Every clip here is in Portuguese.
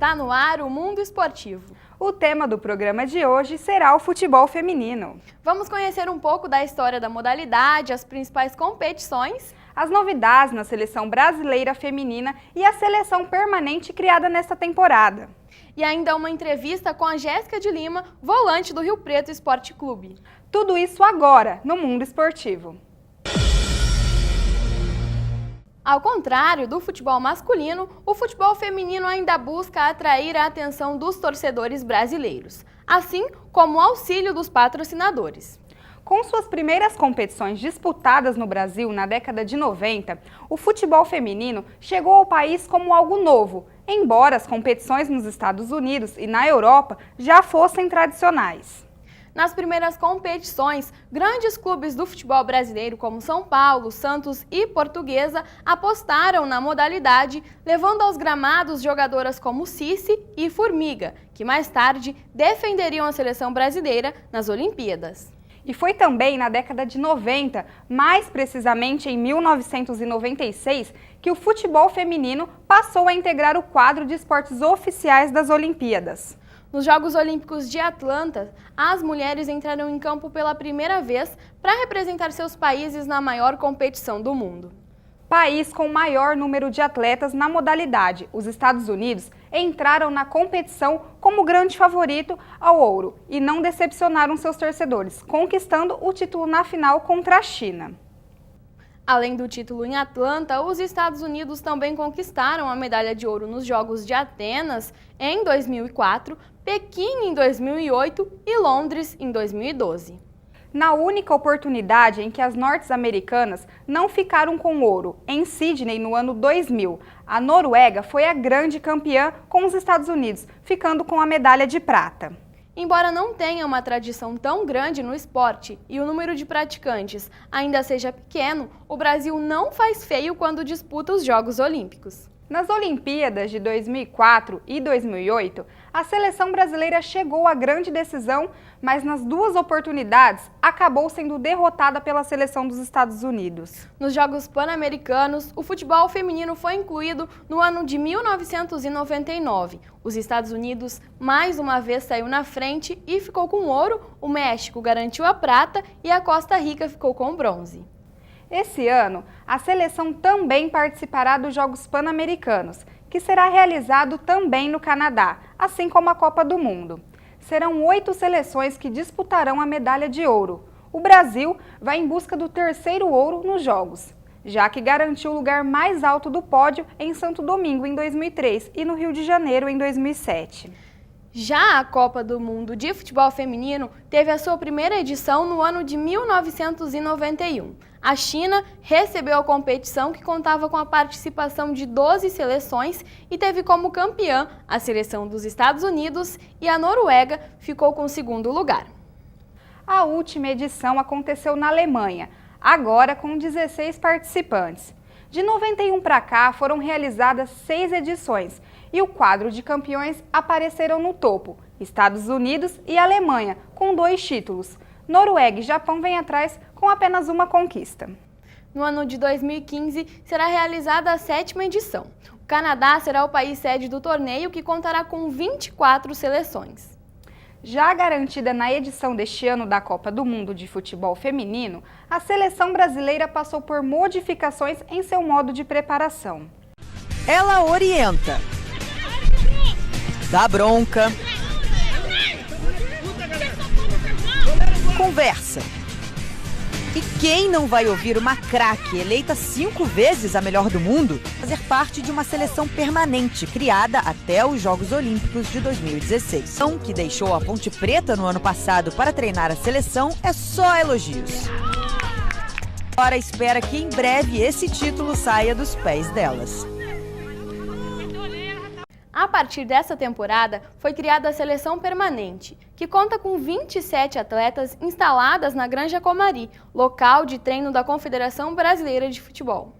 Está no ar o Mundo Esportivo. O tema do programa de hoje será o futebol feminino. Vamos conhecer um pouco da história da modalidade, as principais competições, as novidades na seleção brasileira feminina e a seleção permanente criada nesta temporada. E ainda uma entrevista com a Jéssica de Lima, volante do Rio Preto Esporte Clube. Tudo isso agora, no Mundo Esportivo. Ao contrário do futebol masculino, o futebol feminino ainda busca atrair a atenção dos torcedores brasileiros, assim como o auxílio dos patrocinadores. Com suas primeiras competições disputadas no Brasil na década de 90, o futebol feminino chegou ao país como algo novo, embora as competições nos Estados Unidos e na Europa já fossem tradicionais. Nas primeiras competições, grandes clubes do futebol brasileiro como São Paulo, Santos e Portuguesa apostaram na modalidade, levando aos gramados jogadoras como Cici e Formiga, que mais tarde defenderiam a seleção brasileira nas Olimpíadas. E foi também na década de 90, mais precisamente em 1996, que o futebol feminino passou a integrar o quadro de esportes oficiais das Olimpíadas. Nos Jogos Olímpicos de Atlanta, as mulheres entraram em campo pela primeira vez para representar seus países na maior competição do mundo. País com maior número de atletas na modalidade, os Estados Unidos, entraram na competição como grande favorito ao ouro e não decepcionaram seus torcedores, conquistando o título na final contra a China. Além do título em Atlanta, os Estados Unidos também conquistaram a medalha de ouro nos Jogos de Atenas em 2004, Pequim em 2008 e Londres em 2012. Na única oportunidade em que as norte-americanas não ficaram com ouro, em Sydney no ano 2000, a Noruega foi a grande campeã com os Estados Unidos, ficando com a medalha de prata. Embora não tenha uma tradição tão grande no esporte e o número de praticantes ainda seja pequeno, o Brasil não faz feio quando disputa os Jogos Olímpicos. Nas Olimpíadas de 2004 e 2008, a seleção brasileira chegou à grande decisão, mas nas duas oportunidades acabou sendo derrotada pela seleção dos Estados Unidos. Nos Jogos Pan-Americanos, o futebol feminino foi incluído no ano de 1999. Os Estados Unidos mais uma vez saiu na frente e ficou com ouro, o México garantiu a prata e a Costa Rica ficou com bronze. Esse ano, a seleção também participará dos Jogos Pan-Americanos, que será realizado também no Canadá, assim como a Copa do Mundo. Serão 8 seleções que disputarão a medalha de ouro. O Brasil vai em busca do terceiro ouro nos Jogos, já que garantiu o lugar mais alto do pódio em Santo Domingo em 2003 e no Rio de Janeiro em 2007. Já a Copa do Mundo de Futebol Feminino teve a sua primeira edição no ano de 1991. A China recebeu a competição, que contava com a participação de 12 seleções e teve como campeã a seleção dos Estados Unidos, e a Noruega ficou com o segundo lugar. A última edição aconteceu na Alemanha, agora com 16 participantes. De 91 para cá foram realizadas 6 edições e o quadro de campeões apareceram no topo, Estados Unidos e Alemanha, com 2 títulos. Noruega e Japão vêm atrás com apenas uma conquista. No ano de 2015 será realizada a 7ª edição. O Canadá será o país sede do torneio, que contará com 24 seleções. Já garantida na edição deste ano da Copa do Mundo de Futebol Feminino, a seleção brasileira passou por modificações em seu modo de preparação. Ela orienta, dá bronca, conversa. E quem não vai ouvir uma craque eleita 5 vezes a melhor do mundo fazer parte de uma seleção permanente criada até os Jogos Olímpicos de 2016? Que deixou a Ponte Preta no ano passado para treinar a seleção é só elogios. Agora espera que em breve esse título saia dos pés delas. A partir dessa temporada, foi criada a Seleção Permanente, que conta com 27 atletas instaladas na Granja Comari, local de treino da Confederação Brasileira de Futebol.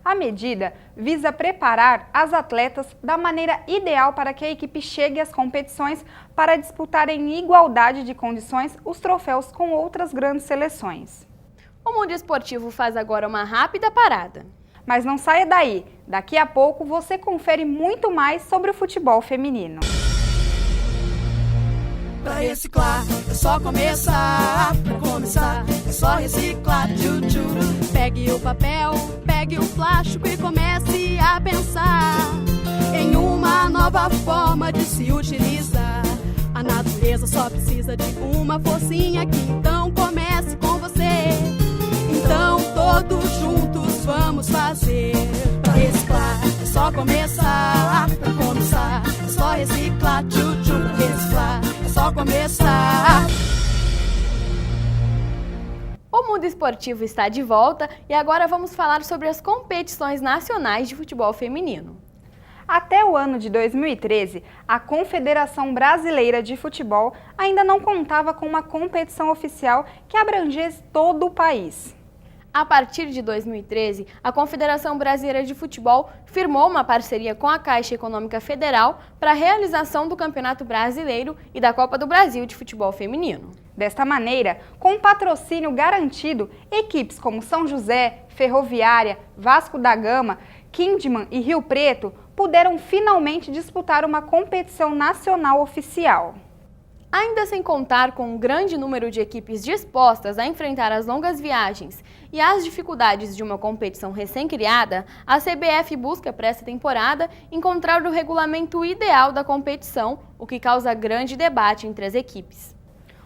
A medida visa preparar as atletas da maneira ideal para que a equipe chegue às competições para disputar em igualdade de condições os troféus com outras grandes seleções. O Mundo Esportivo faz agora uma rápida parada. Mas não saia daí, daqui a pouco você confere muito mais sobre o futebol feminino. Pra reciclar, é só começar. Pra começar, é só reciclar. Tchutchuru. Pegue o papel, pegue o plástico e comece a pensar em uma nova forma de se utilizar. A natureza só precisa de uma forcinha que então comece com você. Então todos juntos vamos fazer. Pra reciclar, é só começar. Pra começar, é só reciclar. Tchutchuru. Pra reciclar, é só começar. O Mundo Esportivo está de volta e agora vamos falar sobre as competições nacionais de futebol feminino. Até o ano de 2013, a Confederação Brasileira de Futebol ainda não contava com uma competição oficial que abrangesse todo o país. A partir de 2013, a Confederação Brasileira de Futebol firmou uma parceria com a Caixa Econômica Federal para a realização do Campeonato Brasileiro e da Copa do Brasil de Futebol Feminino. Desta maneira, com um patrocínio garantido, equipes como São José, Ferroviária, Vasco da Gama, Kinderman e Rio Preto puderam finalmente disputar uma competição nacional oficial. Ainda sem contar com um grande número de equipes dispostas a enfrentar as longas viagens e as dificuldades de uma competição recém-criada, a CBF busca para essa temporada encontrar o regulamento ideal da competição, o que causa grande debate entre as equipes.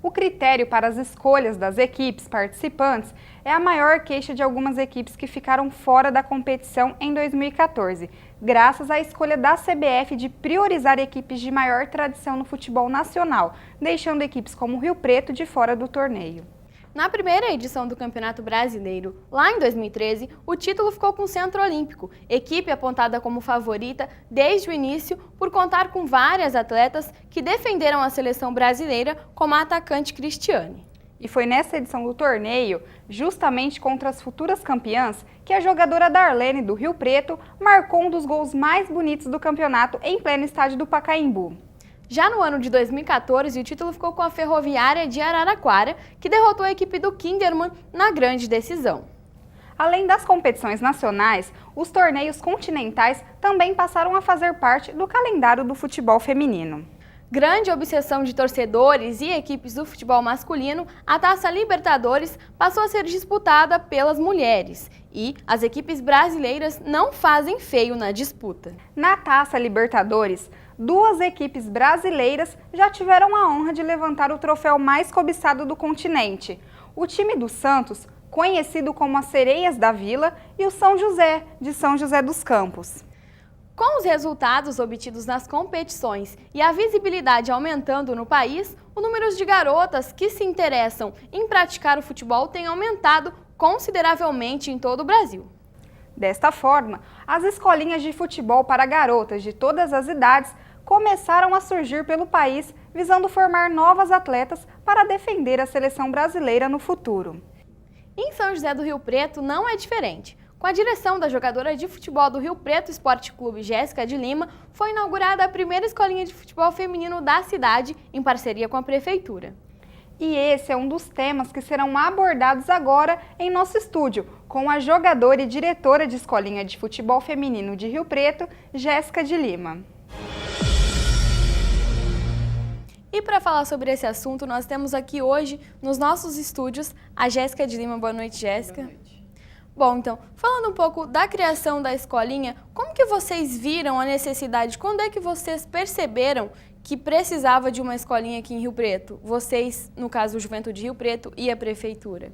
O critério para as escolhas das equipes participantes é a maior queixa de algumas equipes que ficaram fora da competição em 2014, graças à escolha da CBF de priorizar equipes de maior tradição no futebol nacional, deixando equipes como Rio Preto de fora do torneio. Na primeira edição do Campeonato Brasileiro, lá em 2013, o título ficou com o Centro Olímpico, equipe apontada como favorita desde o início por contar com várias atletas que defenderam a seleção brasileira, como a atacante Cristiane. E foi nessa edição do torneio, justamente contra as futuras campeãs, que a jogadora Darlene do Rio Preto marcou um dos gols mais bonitos do campeonato em pleno estádio do Pacaembu. Já no ano de 2014, o título ficou com a Ferroviária de Araraquara, que derrotou a equipe do Kinderman na grande decisão. Além das competições nacionais, os torneios continentais também passaram a fazer parte do calendário do futebol feminino. Grande obsessão de torcedores e equipes do futebol masculino, a Taça Libertadores passou a ser disputada pelas mulheres e as equipes brasileiras não fazem feio na disputa. Na Taça Libertadores, duas equipes brasileiras já tiveram a honra de levantar o troféu mais cobiçado do continente. O time do Santos, conhecido como as Sereias da Vila, e o São José, de São José dos Campos. Com os resultados obtidos nas competições e a visibilidade aumentando no país, o número de garotas que se interessam em praticar o futebol tem aumentado consideravelmente em todo o Brasil. Desta forma, as escolinhas de futebol para garotas de todas as idades começaram a surgir pelo país, visando formar novas atletas para defender a seleção brasileira no futuro. Em São José do Rio Preto não é diferente. Com a direção da jogadora de futebol do Rio Preto Esporte Clube, Jéssica de Lima, foi inaugurada a primeira escolinha de futebol feminino da cidade, em parceria com a prefeitura. E esse é um dos temas que serão abordados agora em nosso estúdio, com a jogadora e diretora de escolinha de futebol feminino de Rio Preto, Jéssica de Lima. E para falar sobre esse assunto, nós temos aqui hoje, nos nossos estúdios, a Jéssica de Lima. Boa noite, Jéssica. Boa noite. Bom, então, falando um pouco da criação da escolinha, como que vocês viram a necessidade? Quando é que vocês perceberam que precisava de uma escolinha aqui em Rio Preto? Vocês, no caso, o Juventude de Rio Preto e a prefeitura.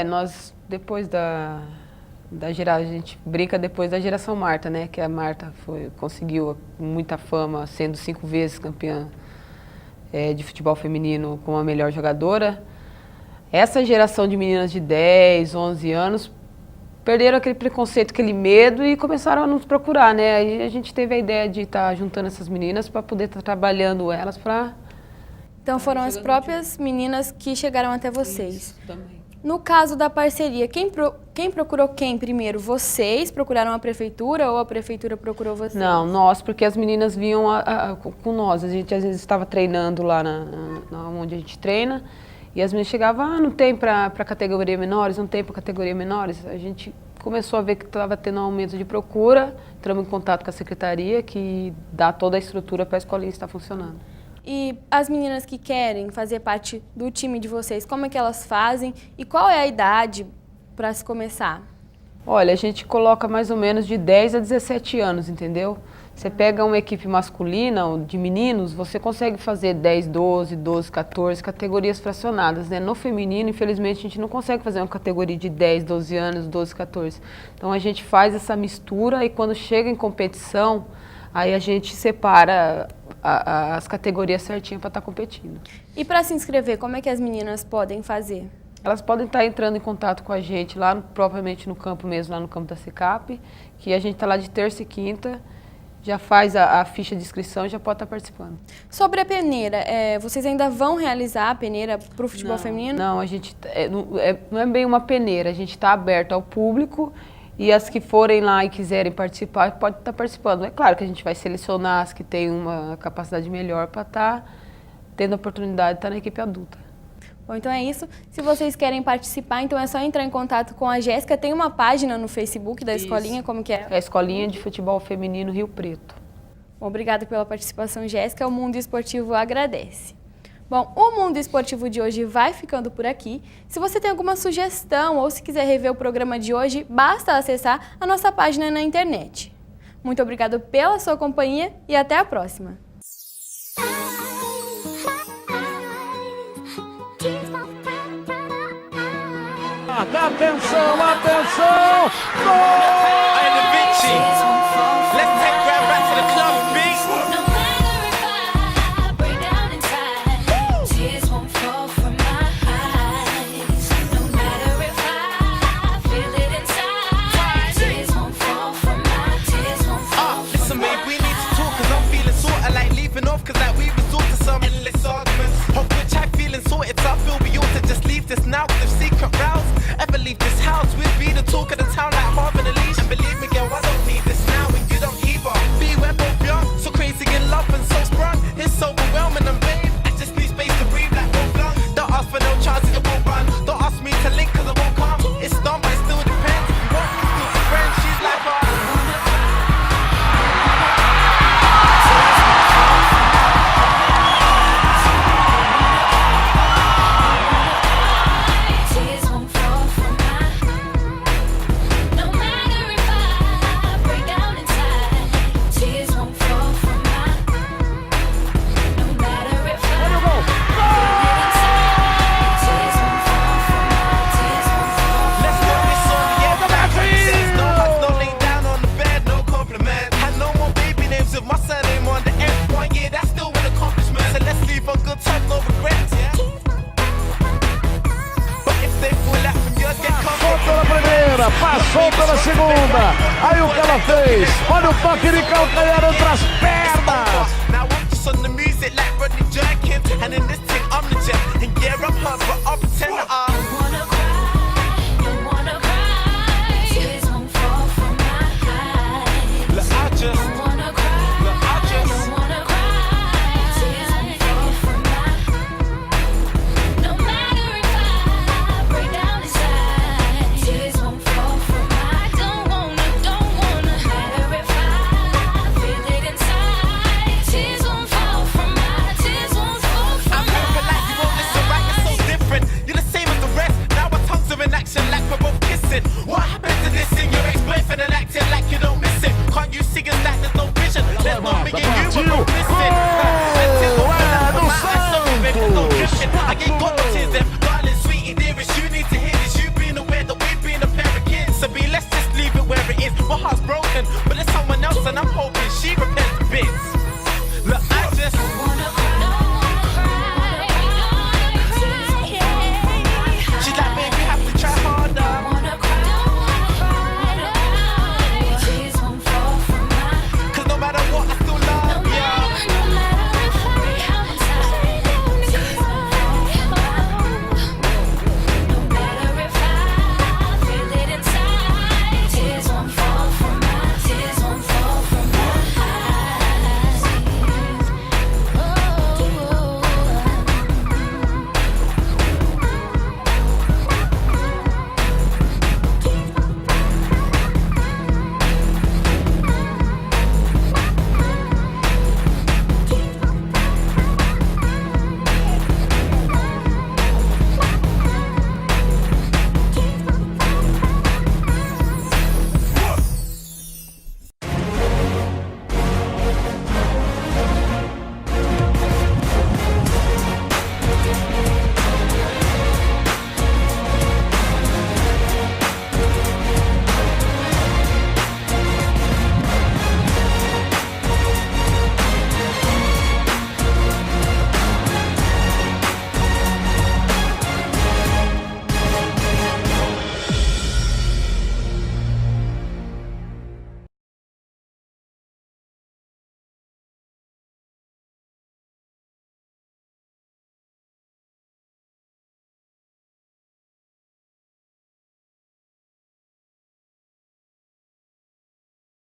Nós, depois da geração, a gente brinca depois da geração Marta, né? Que a Marta conseguiu muita fama, sendo 5 vezes campeã de futebol feminino como a melhor jogadora. Essa geração de meninas de 10, 11 anos perderam aquele preconceito, aquele medo e começaram a nos procurar, né? Aí a gente teve a ideia de estar juntando essas meninas para poder estar trabalhando elas para... Então foram as próprias meninas que chegaram até vocês. Isso, também. No caso da parceria, quem procurou quem primeiro? Vocês procuraram a prefeitura ou a prefeitura procurou vocês? Não, nós, porque as meninas vinham com nós. A gente às vezes estava treinando lá onde a gente treina. E as meninas chegavam, não tem para categoria menores, não tem para categoria menores. A gente começou a ver que estava tendo um aumento de procura, entramos em contato com a secretaria, que dá toda a estrutura para a escolinha estar funcionando. E as meninas que querem fazer parte do time de vocês, como é que elas fazem e qual é a idade para se começar? Olha, a gente coloca mais ou menos de 10 a 17 anos, entendeu? Você pega uma equipe masculina, de meninos, você consegue fazer 10, 12, 12, 14 categorias fracionadas, né? No feminino, infelizmente, a gente não consegue fazer uma categoria de 10, 12 anos, 12, 14. Então a gente faz essa mistura e quando chega em competição, aí a gente separa as categorias certinho para estar competindo. E para se inscrever, como é que as meninas podem fazer? Elas podem estar entrando em contato com a gente lá, propriamente no campo mesmo, lá no campo da SECAP, que a gente está lá de terça e quinta, já faz a ficha de inscrição e já pode estar participando. Sobre a peneira, vocês ainda vão realizar a peneira para o futebol feminino? Não, a gente não é bem uma peneira, a gente está aberto ao público e as que forem lá e quiserem participar, pode estar participando. É claro que a gente vai selecionar as que têm uma capacidade melhor para estar tendo a oportunidade de estar na equipe adulta. Bom, então é isso. Se vocês querem participar, então é só entrar em contato com a Jéssica. Tem uma página no Facebook da escolinha, como que é? É a Escolinha de Futebol Feminino Rio Preto. Bom, obrigada pela participação, Jéssica. O Mundo Esportivo agradece. Bom, o Mundo Esportivo de hoje vai ficando por aqui. Se você tem alguma sugestão ou se quiser rever o programa de hoje, basta acessar a nossa página na internet. Muito obrigada pela sua companhia e até a próxima. Atenção, atenção! Now with the secret routes, ever leave this house, we'd be the talk of the town like Marvin and Leash. And believe me, girl, I don't need this now, and you don't either. Beware, both young, so crazy in love and so sprung. It's overwhelming and babe, I just need space to breathe like both lungs. Don't ask for no chances, it won't run. Don't ask me to link, cause I won't come. It's done, but it still depends. If you want me, still be friends, she's like passou pela segunda, aí o que ela fez? Olha o toque de calcanhar entre as pernas. on the music like Rodney Jerkins, and in this thing I'm legit, and yeah I'm hurt, but I'll pretend that